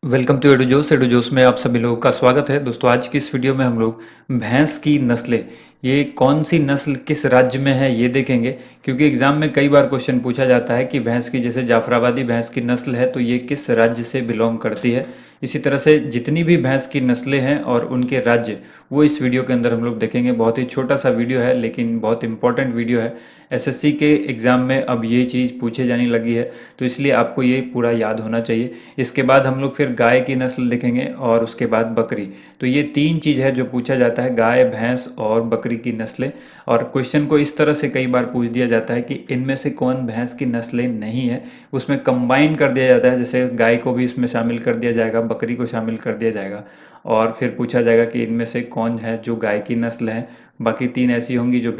Welcome to edu जोस में आप सभी लोगों का स्वागत है। दोस्तों, आज की इस वीडियो में हम लोग भैंस की नस्लें, ये कौन सी नस्ल किस राज्य में है ये देखेंगे। क्योंकि एग्जाम में कई बार क्वेश्चन पूछा जाता है कि भैंस की, जैसे जाफराबादी भैंस की नस्ल है तो ये किस राज्य से बिलोंग करती है। इसी तरह से जितनी भी भैंस की नस्लें हैं और उनके राज्य, वो इस वीडियो के अंदर हम लोग देखेंगे। बहुत ही छोटा सा वीडियो है लेकिन बहुत इंपॉर्टेंट वीडियो है। एसएससी के एग्ज़ाम में अब ये चीज़ पूछे जाने लगी है, तो इसलिए आपको ये पूरा याद होना चाहिए। इसके बाद हम लोग फिर गाय की नस्ल देखेंगे और उसके बाद बकरी। तो ये तीन चीज़ है जो पूछा जाता है, गाय, भैंस और बकरी की नस्लें। और क्वेश्चन को इस तरह से कई बार पूछ दिया जाता है कि इनमें से कौन भैंस की नस्लें नहीं है, उसमें कंबाइन कर दिया जाता है। जैसे गाय को भी इसमें शामिल कर दिया जाएगा, बकरी को शामिल कर दिया जाएगा, और फिर पूछा जाएगा कि इनमें से कौन है जो गाय की नस्ल है। बाकी तीन ऐसी होंगी जो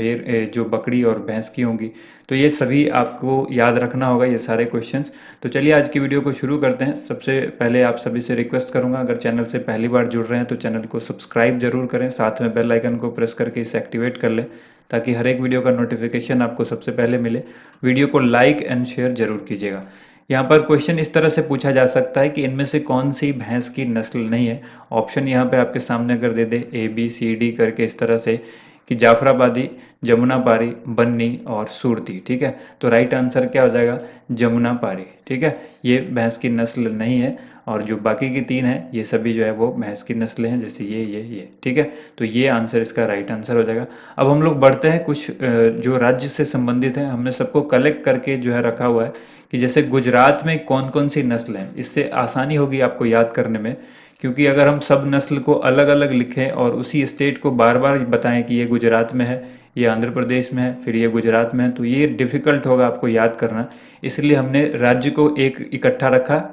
जो बकरी और भैंस की होंगी। तो ये सभी आपको याद रखना होगा, ये सारे क्वेश्चंस। तो चलिए आज की वीडियो को शुरू करते हैं। सबसे पहले आप सभी से रिक्वेस्ट करूंगा, अगर चैनल से पहली बार जुड़ रहे हैं तो चैनल को सब्सक्राइब जरूर करें, साथ में बेल आइकन को प्रेस करके इसे एक्टिवेट कर लें ताकि हर एक वीडियो का नोटिफिकेशन आपको सबसे पहले मिले। वीडियो को लाइक एंड शेयर जरूर कीजिएगा। यहाँ पर क्वेश्चन इस तरह से पूछा जा सकता है कि इनमें से कौन सी भैंस की नस्ल नहीं है। ऑप्शन यहाँ पे आपके सामने अगर दे दे ABCD करके इस तरह से, कि जाफराबादी, जमुनापारी, बन्नी और सूरती। ठीक है, तो राइट आंसर क्या हो जाएगा? जमुनापारी। ठीक है, ये भैंस की नस्ल नहीं है। और जो बाकी की तीन है ये सभी जो है वो भैंस की नस्लें हैं, जैसे ये। ठीक है, तो ये आंसर इसका राइट आंसर हो जाएगा। अब हम लोग बढ़ते हैं, कुछ जो राज्य से संबंधित हैं हमने सबको कलेक्ट करके जो है रखा हुआ है कि जैसे गुजरात में कौन कौन सी नस्ल हैं। इससे आसानी होगी आपको याद करने में, क्योंकि अगर हम सब नस्ल को अलग अलग लिखें और उसी स्टेट को बार बार बताएं कि ये गुजरात में है, ये आंध्र प्रदेश में है, फिर ये गुजरात में है, तो ये डिफ़िकल्ट होगा आपको याद करना। इसलिए हमने राज्य को एक इकट्ठा रखा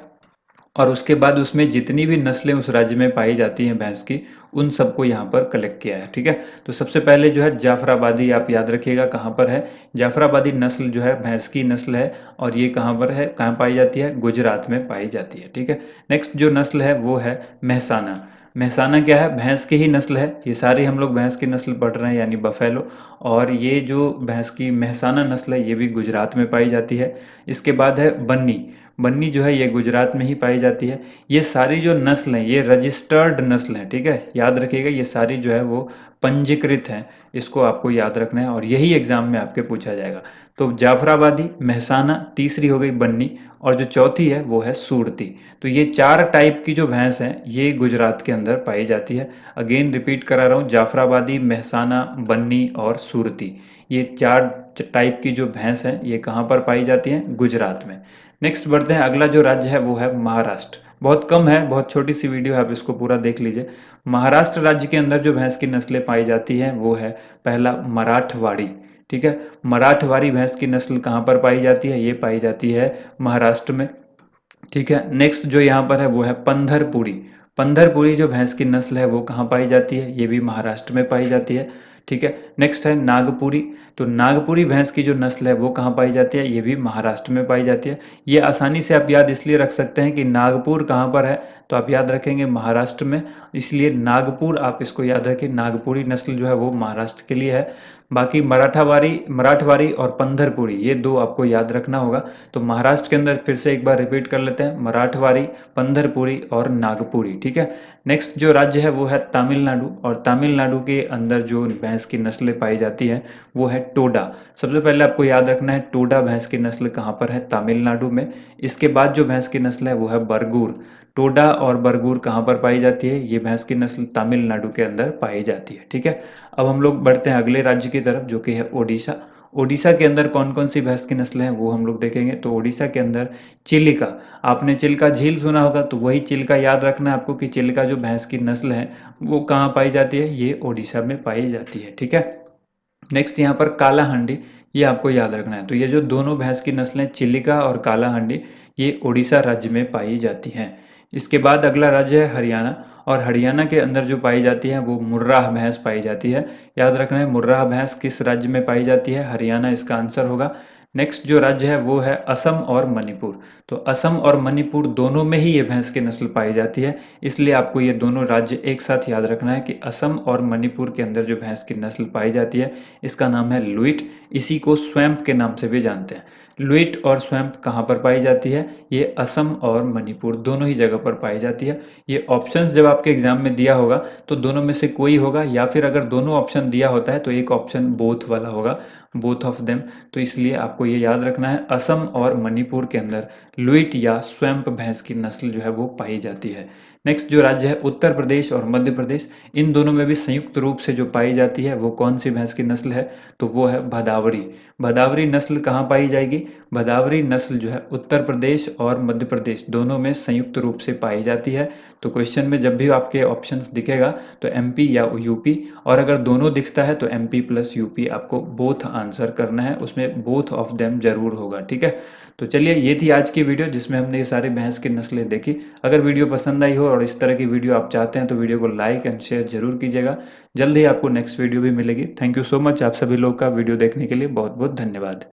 और उसके बाद उसमें जितनी भी नस्लें उस राज्य में पाई जाती हैं भैंस की, उन सबको यहाँ पर कलेक्ट किया है। ठीक है, तो सबसे पहले जो है जाफराबादी, आप याद रखिएगा कहाँ पर है। जाफराबादी नस्ल जो है भैंस की नस्ल है, और ये कहाँ पर है, कहाँ पाई जाती है? गुजरात में पाई जाती है। ठीक है, नेक्स्ट जो नस्ल है वो है महसाना। महसाना क्या है? भैंस की ही नस्ल है। ये सारी हम लोग भैंस की नस्ल पढ़ रहे हैं, यानी बफेलो। और ये जो भैंस की महसाना नस्ल है ये भी गुजरात में पाई जाती है। इसके बाद है बन्नी। बन्नी जो है ये गुजरात में ही पाई जाती है। ये सारी जो नस्ल हैं ये रजिस्टर्ड नस्ल हैं। ठीक है, याद रखिएगा ये सारी जो है वो पंजीकृत हैं। इसको आपको याद रखना है और यही एग्जाम में आपके पूछा जाएगा। तो जाफराबादी, महसाना, तीसरी हो गई बन्नी, और जो चौथी है वो है सूरती। तो ये चार टाइप की जो भैंस हैं ये गुजरात के अंदर पाई जाती है। अगेन रिपीट करा रहा हूँ, जाफराबादी, महसाना, बन्नी और सूरती, ये चार टाइप की जो भैंस हैं ये कहाँ पर पाई जाती हैं? गुजरात में। नेक्स्ट बढ़ते हैं, अगला जो राज्य है वो है महाराष्ट्र। बहुत कम है, बहुत छोटी सी वीडियो है, आप इसको पूरा देख लीजिए। महाराष्ट्र राज्य के अंदर जो भैंस की नस्लें पाई जाती हैं वो है पहला मराठवाड़ी। ठीक है, मराठवाड़ी भैंस की नस्ल कहाँ पर पाई जाती है? ये पाई जाती है महाराष्ट्र में। ठीक है, नेक्स्ट जो यहाँ पर है वो है पंधरपुरी। पंधरपुरी जो भैंस की नस्ल है वो कहाँ पाई जाती है? ये भी महाराष्ट्र में पाई जाती है। ठीक है, नेक्स्ट है नागपुरी। तो नागपुरी भैंस की जो नस्ल है वो कहाँ पाई जाती है? ये भी महाराष्ट्र में पाई जाती है। ये आसानी से आप याद इसलिए रख सकते हैं कि नागपुर कहाँ पर है, तो आप याद रखेंगे महाराष्ट्र में, इसलिए नागपुर आप इसको याद रखें। नागपुरी नस्ल जो है वो महाराष्ट्र के लिए है। बाकी मराठवाड़ी और पंधरपुरी, ये दो आपको याद रखना होगा। तो महाराष्ट्र के अंदर फिर से एक बार रिपीट कर लेते हैं, मराठवाड़ी, पंधरपुरी और नागपुरी। ठीक है, नेक्स्ट जो राज्य है वो है तमिलनाडु, और तमिलनाडु के अंदर जो भैंस की नस्लें पाई जाती हैं वो है टोडा। सबसे पहले आपको याद रखना है टोडा भैंस की नस्ल कहाँ पर है? तमिलनाडु में। इसके बाद जो भैंस की नस्ल है वो है बरगुर। टोडा और बरगुर कहाँ पर पाई जाती है? ये भैंस की नस्ल तमिलनाडु के अंदर पाई जाती है। ठीक है, अब हम लोग बढ़ते हैं अगले राज्य की तरफ जो कि है ओडिशा। ओडिशा के अंदर कौन कौन सी भैंस की नस्लें हैं वो हम लोग देखेंगे। तो ओडिशा के अंदर चिलिका, आपने चिल्का झील सुना होगा, तो वही चिल्का याद रखना है आपको कि चिल्का जो भैंस की नस्ल है वो कहाँ पाई जाती है? ये ओडिशा में पाई जाती है। ठीक है, नेक्स्ट यहाँ पर काला हांडी, ये आपको याद रखना है। तो ये जो दोनों भैंस की नस्लें चिल्लिका और काला हांडी, ये उड़ीसा राज्य में पाई जाती हैं। इसके बाद अगला राज्य है हरियाणा, और हरियाणा के अंदर जो पाई जाती है वो मुर्राह भैंस पाई जाती है। याद रखना है मुर्राह भैंस किस राज्य में पाई जाती है? हरियाणा इसका आंसर होगा। नेक्स्ट जो राज्य है वो है असम और मणिपुर। तो असम और मणिपुर दोनों में ही ये भैंस की नस्ल पाई जाती है, इसलिए आपको ये दोनों राज्य एक साथ याद रखना है कि असम और मणिपुर के अंदर जो भैंस की नस्ल पाई जाती है इसका नाम है लुइट। इसी को स्वैम्प के नाम से भी जानते हैं। लुइट और स्वैम्प कहाँ पर पाई जाती है? ये असम और मणिपुर दोनों ही जगह पर पाई जाती है। ये ऑप्शंस जब आपके एग्जाम में दिया होगा तो दोनों में से कोई होगा, या फिर अगर दोनों ऑप्शन दिया होता है तो एक ऑप्शन बोथ वाला होगा, बोथ ऑफ देम। तो इसलिए आपको ये याद रखना है, असम और मणिपुर के अंदर लुइट या स्वैम्प भैंस की नस्ल जो है वो पाई जाती है। नेक्स्ट जो राज्य है उत्तर प्रदेश और मध्य प्रदेश, इन दोनों में भी संयुक्त रूप से जो पाई जाती है वो कौन सी भैंस की नस्ल है? तो वो है भदावरी। भदावरी नस्ल कहाँ पाई जाएगी? भदावरी नस्ल जो है उत्तर प्रदेश और मध्य प्रदेश दोनों में संयुक्त रूप से पाई जाती है। तो क्वेश्चन में जब भी आपके ऑप्शंस दिखेगा तो एमपी या यूपी, और अगर दोनों दिखता है तो एमपी प्लस यूपी आपको बोथ आंसर करना है, उसमें बोथ ऑफ देम जरूर होगा। ठीक है, तो चलिए ये थी आज की वीडियो जिसमें हमने ये सारे भैंस की नस्लें देखी। अगर वीडियो पसंद आई हो और इस तरह की वीडियो आप चाहते हैं तो वीडियो को लाइक एंड शेयर जरूर कीजिएगा। जल्द ही आपको नेक्स्ट वीडियो भी मिलेगी। थैंक यू सो मच, आप सभी लोग का वीडियो देखने के लिए बहुत बहुत धन्यवाद।